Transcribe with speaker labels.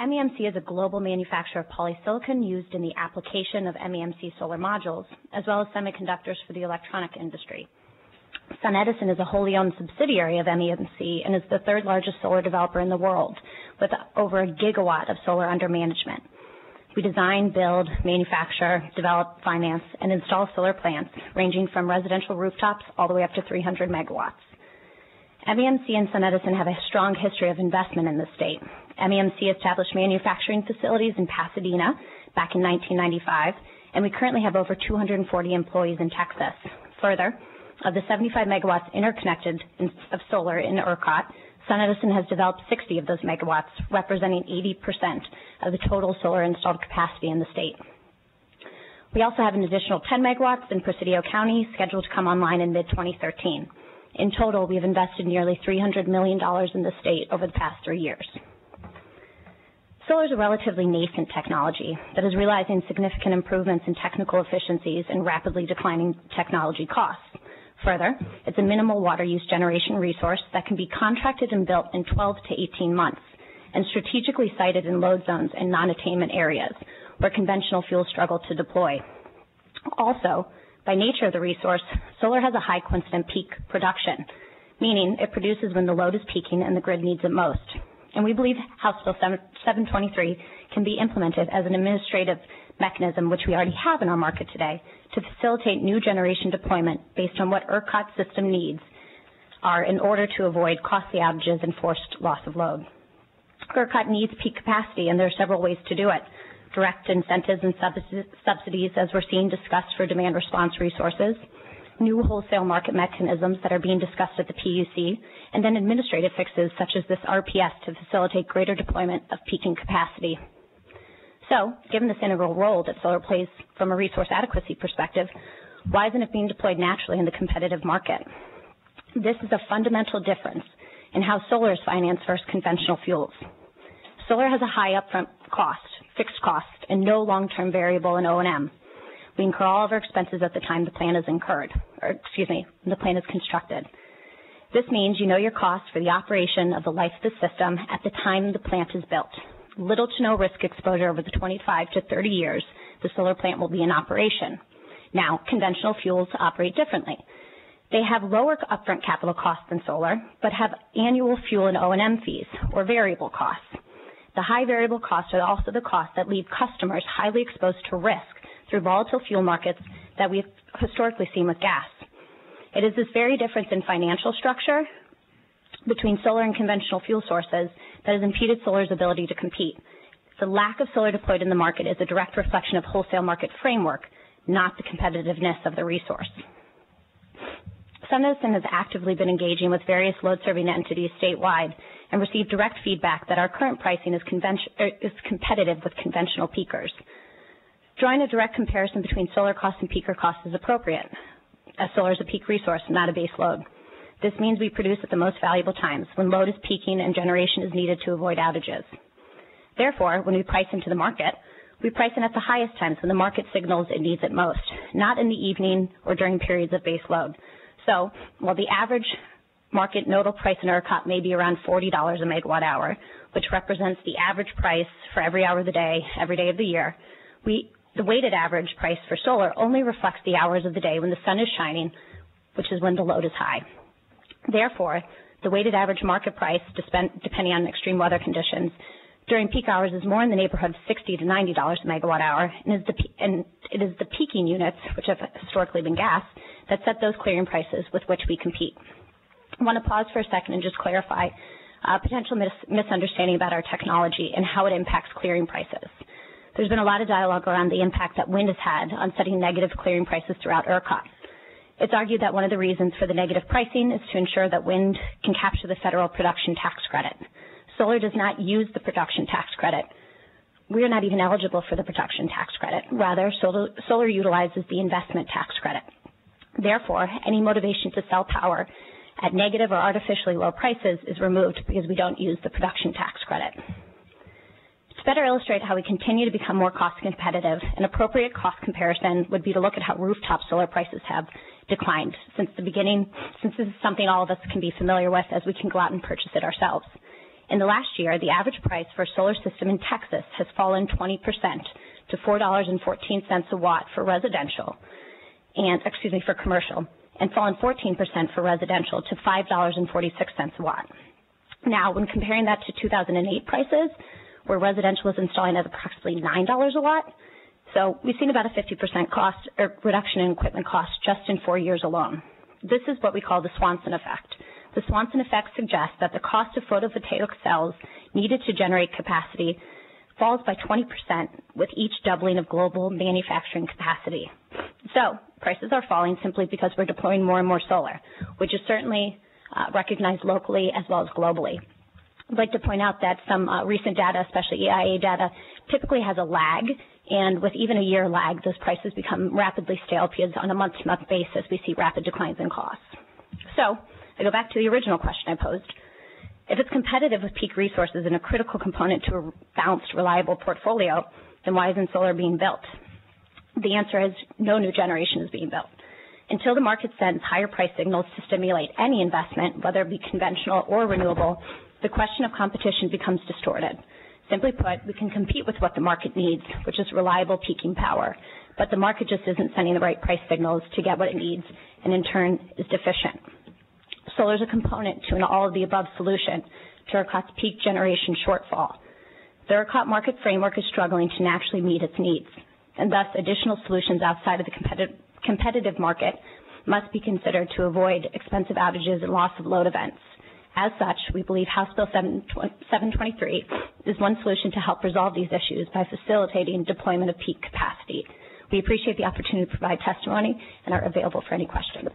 Speaker 1: MEMC is a global manufacturer of polysilicon used in the application of MEMC solar modules, as well as semiconductors for the electronic industry. SunEdison is a wholly owned subsidiary of MEMC and is the third largest solar developer in the world, with over a gigawatt of solar under management. We design, build, manufacture, develop, finance, and install solar plants ranging from residential rooftops all the way up to 300 megawatts. MEMC and SunEdison have a strong history of investment in the state. MEMC established manufacturing facilities in Pasadena back in 1995, and we currently have over 240 employees in Texas. Further, of the 75 megawatts interconnected of solar in ERCOT, SunEdison has developed 60 of those megawatts, representing 80% of the total solar installed capacity in the state. We also have an additional 10 megawatts in Presidio County scheduled to come online in mid-2013. In total, we have invested nearly $300 million in the state over the past 3 years. Solar is a relatively nascent technology that is realizing significant improvements in technical efficiencies and rapidly declining technology costs. Further, it's a minimal water use generation resource that can be contracted and built in 12 to 18 months and strategically sited in load zones and non-attainment areas where conventional fuels struggle to deploy. Also, by nature of the resource, solar has a high coincident peak production, meaning it produces when the load is peaking and the grid needs it most. And we believe House Bill 723 can be implemented as an administrative mechanism, which we already have in our market today, to facilitate new generation deployment based on what ERCOT system needs are in order to avoid costly outages and forced loss of load. ERCOT needs peak capacity, and there are several ways to do it. Direct incentives and subsidies, as we're seeing discussed for demand response resources, new wholesale market mechanisms that are being discussed at the PUC, and then administrative fixes such as this RPS to facilitate greater deployment of peaking capacity. So, given this integral role that solar plays from a resource adequacy perspective, why isn't it being deployed naturally in the competitive market? This is a fundamental difference in how solar is financed versus conventional fuels. Solar has a high upfront cost, fixed cost, and no long-term variable in O&M. We incur all of our expenses at the time the plant is the plant is constructed. This means you know your costs for the operation of the life of the system at the time the plant is built. Little to no risk exposure over the 25 to 30 years the solar plant will be in operation. Now, conventional fuels operate differently. They have lower upfront capital costs than solar, but have annual fuel and O&M fees, or variable costs. The high variable costs are also the costs that leave customers highly exposed to risk through volatile fuel markets that we've historically seen with gas. It is this very difference in financial structure between solar and conventional fuel sources that has impeded solar's ability to compete. The lack of solar deployed in the market is a direct reflection of wholesale market framework, not the competitiveness of the resource. SunEdison has actively been engaging with various load-serving entities statewide and received direct feedback that our current pricing is competitive with conventional peakers. Drawing a direct comparison between solar costs and peaker costs is appropriate, as solar is a peak resource, not a base load. This means we produce at the most valuable times, when load is peaking and generation is needed to avoid outages. Therefore, when we price into the market, we price in at the highest times when the market signals it needs it most, not in the evening or during periods of base load. So, while the average market nodal price in ERCOT may be around $40 a megawatt hour, which represents the average price for every hour of the day, every day of the year, the weighted average price for solar only reflects the hours of the day when the sun is shining, which is when the load is high. Therefore, the weighted average market price, depending on extreme weather conditions, during peak hours is more in the neighborhood of $60 to $90 a megawatt hour, and it is the peaking units, which have historically been gas, that set those clearing prices with which we compete. I want to pause for a second and just clarify a potential misunderstanding about our technology and how it impacts clearing prices. There's been a lot of dialogue around the impact that wind has had on setting negative clearing prices throughout ERCOT. It's argued that one of the reasons for the negative pricing is to ensure that wind can capture the federal production tax credit. Solar does not use the production tax credit. We are not even eligible for the production tax credit. Rather, solar utilizes the investment tax credit. Therefore, any motivation to sell power at negative or artificially low prices is removed because we don't use the production tax credit. To better illustrate how we continue to become more cost competitive, an appropriate cost comparison would be to look at how rooftop solar prices have declined since the beginning, since this is something all of us can be familiar with as we can go out and purchase it ourselves. In the last year, the average price for a solar system in Texas has fallen 20% to $4.14 a watt for residential, for commercial, and fallen 14% for residential to $5.46 a watt. Now, when comparing that to 2008 prices, where residential was installing at approximately $9 a watt, so we've seen about a 50% cost or reduction in equipment costs just in 4 years alone. This is what we call the Swanson effect. The Swanson effect suggests that the cost of photovoltaic cells needed to generate capacity falls by 20% with each doubling of global manufacturing capacity. So prices are falling simply because we're deploying more and more solar, which is certainly recognized locally as well as globally. I'd like to point out that some recent data, especially EIA data, typically has a lag, and with even a year lag, those prices become rapidly stale because on a month-to-month basis, we see rapid declines in costs. So I go back to the original question I posed. If it's competitive with peak resources and a critical component to a balanced, reliable portfolio, then why isn't solar being built? The answer is no new generation is being built. Until the market sends higher price signals to stimulate any investment, whether it be conventional or renewable, the question of competition becomes distorted. Simply put, we can compete with what the market needs, which is reliable peaking power, but the market just isn't sending the right price signals to get what it needs, and in turn is deficient. Solar is a component to an all-of-the-above solution to ERCOT's peak generation shortfall. The ERCOT market framework is struggling to naturally meet its needs, and thus additional solutions outside of the competitive market must be considered to avoid expensive outages and loss of load events. As such, we believe House Bill 723 is one solution to help resolve these issues by facilitating deployment of peak capacity. We appreciate the opportunity to provide testimony and are available for any questions.